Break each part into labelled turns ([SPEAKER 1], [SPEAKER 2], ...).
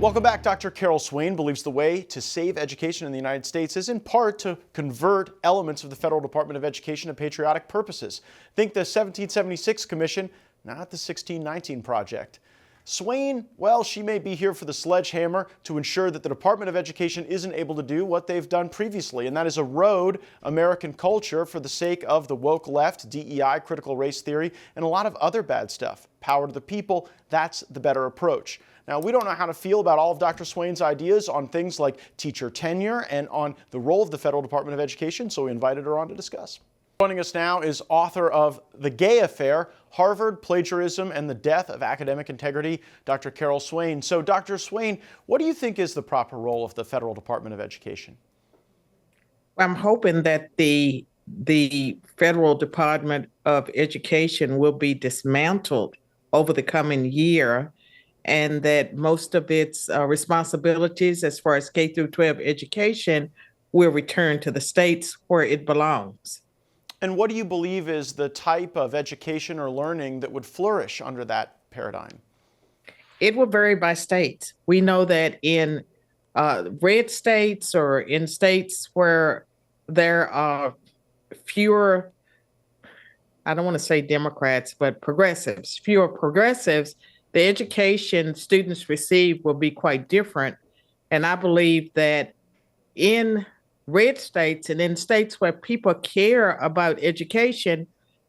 [SPEAKER 1] Welcome back. Dr. Carol Swain believes the way to save education in the United States is in part to convert elements of the Federal Department of Education to patriotic purposes. Think the 1776 Commission, not the 1619 Project. Swain, well, she may be here for the sledgehammer to ensure that the Department of Education isn't able to do what they've done previously, and that is erode American culture for the sake of the woke left, DEI, critical race theory, and a lot of other bad stuff. Power to the people, that's the better approach. Now, we don't know how to feel about all of Dr. Swain's ideas on things like teacher tenure and on the role of the Federal Department of Education, so we invited her on to discuss. Joining us now is author of The Gay Affair, Harvard, Plagiarism, and the Death of Academic Integrity, Dr. Carol Swain. So, Dr. Swain, what do you think is the proper role of the Federal Department of Education?
[SPEAKER 2] I'm hoping that the Federal Department of Education will be dismantled over the coming year, and that most of its responsibilities as far as K through 12 education will return to the states where it belongs.
[SPEAKER 1] And what do you believe is the type of education or learning that would flourish under that paradigm?
[SPEAKER 2] It will vary by state. We know that in red states or in states where there are fewer, I don't want to say Democrats, but progressives, fewer progressives, the education students receive will be quite different. And I believe that in red states and in states where people care about education,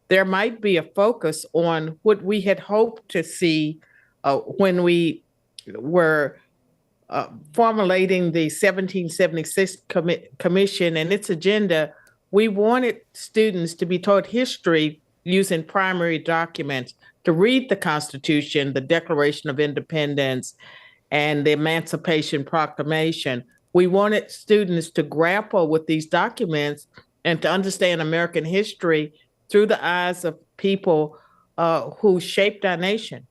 [SPEAKER 2] there might be a focus on what we had hoped to see when we were formulating the 1776 Commission and its agenda. We wanted students to be taught history using primary documents, to read the Constitution, the Declaration of Independence, and the Emancipation Proclamation. We wanted students to grapple with these documents and to understand American history through the eyes of people who shaped our nation.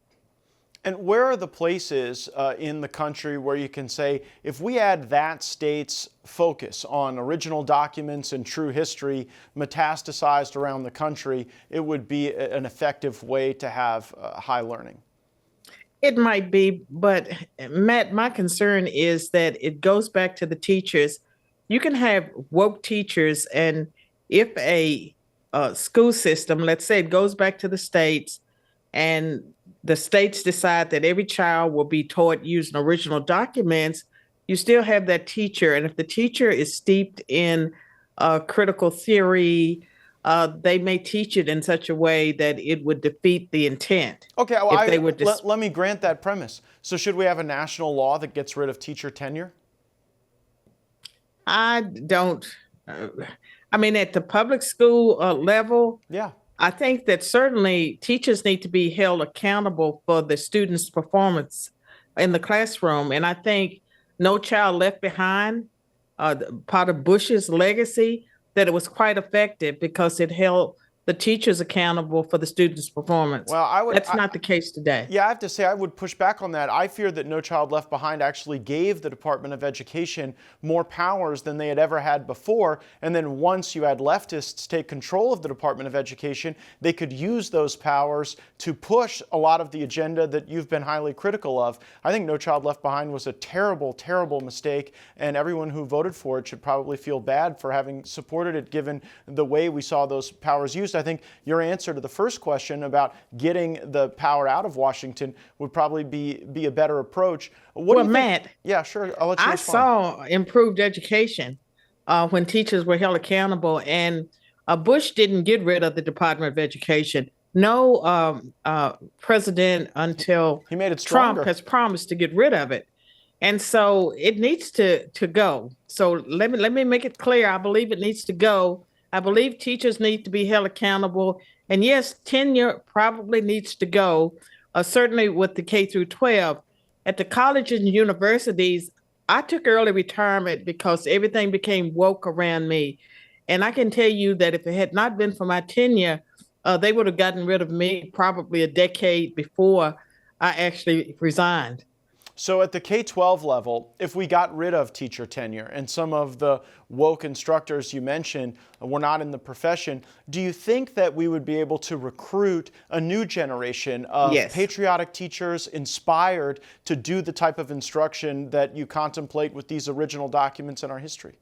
[SPEAKER 1] And where are the places in the country where you can say, if we had that state's focus on original documents and true history metastasized around the country, it would be an effective way to have high learning?
[SPEAKER 2] It might be, but Matt, my concern is that it goes back to the teachers. You can have woke teachers, and if a school system, let's say it goes back to the states, and the states decide that every child will be taught using original documents, you still have that teacher. And if the teacher is steeped in critical theory, they may teach it in such a way that it would defeat the intent.
[SPEAKER 1] Okay, well, let me grant that premise. So should we have a national law that gets rid of teacher tenure?
[SPEAKER 2] I don't. I mean, at the public school level,
[SPEAKER 1] yeah.
[SPEAKER 2] I think that certainly teachers need to be held accountable for the students' performance in the classroom. And I think No Child Left Behind, part of Bush's legacy, that it was quite effective because it held the teachers accountable for the students' performance.
[SPEAKER 1] Well,
[SPEAKER 2] that's not the case today.
[SPEAKER 1] Yeah, I have to say I would push back on that. I fear that No Child Left Behind actually gave the Department of Education more powers than they had ever had before. And then once you had leftists take control of the Department of Education, they could use those powers to push a lot of the agenda that you've been highly critical of. I think No Child Left Behind was a terrible, terrible mistake, and everyone who voted for it should probably feel bad for having supported it given the way we saw those powers used. I think your answer to the first question about getting the power out of Washington would probably be a better approach. What do you think?
[SPEAKER 2] Matt,
[SPEAKER 1] yeah, sure. I'll let you respond.
[SPEAKER 2] saw improved education when teachers were held accountable, and Bush didn't get rid of the Department of Education. No president until
[SPEAKER 1] he made it stronger.
[SPEAKER 2] Trump has promised to get rid of it. And so it needs to go. So let me make it clear. I believe it needs to go. I believe teachers need to be held accountable. And yes, tenure probably needs to go, certainly with the K through 12. At the colleges and universities, I took early retirement because everything became woke around me. And I can tell you that if it had not been for my tenure, they would have gotten rid of me probably a decade before I actually resigned.
[SPEAKER 1] So at the K-12 level, if we got rid of teacher tenure and some of the woke instructors you mentioned were not in the profession, do you think that we would be able to recruit a new generation of
[SPEAKER 2] Yes.
[SPEAKER 1] patriotic teachers inspired to do the type of instruction that you contemplate with these original documents in our history?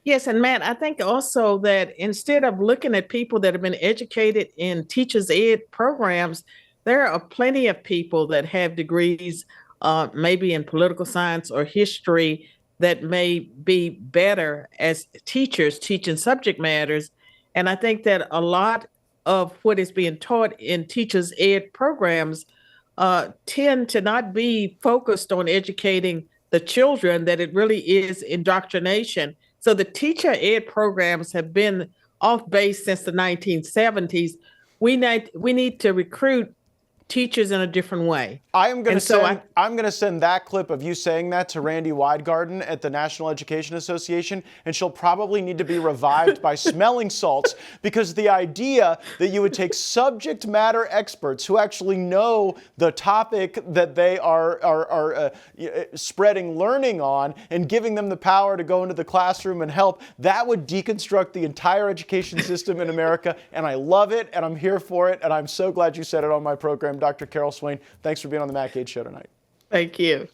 [SPEAKER 2] Yes, and Matt, I think also that instead of looking at people that have been educated in teachers ed programs, there are plenty of people that have degrees, maybe in political science or history, that may be better as teachers teaching subject matters. And I think that a lot of what is being taught in teachers ed programs tend to not be focused on educating the children, that it really is indoctrination. So the teacher ed programs have been off base since the 1970s. We need to recruit teachers in a different way.
[SPEAKER 1] I'm going to send that clip of you saying that to Randy Weidgarden at the National Education Association, and she'll probably need to be revived by smelling salts, because the idea that you would take subject matter experts who actually know the topic that they are spreading learning on and giving them the power to go into the classroom and help, that would deconstruct the entire education system in America. And I love it, and I'm here for it, and I'm so glad you said it on my program. Dr. Carol Swain, thanks for being on the Matt Gaetz Show tonight.
[SPEAKER 2] Thank you.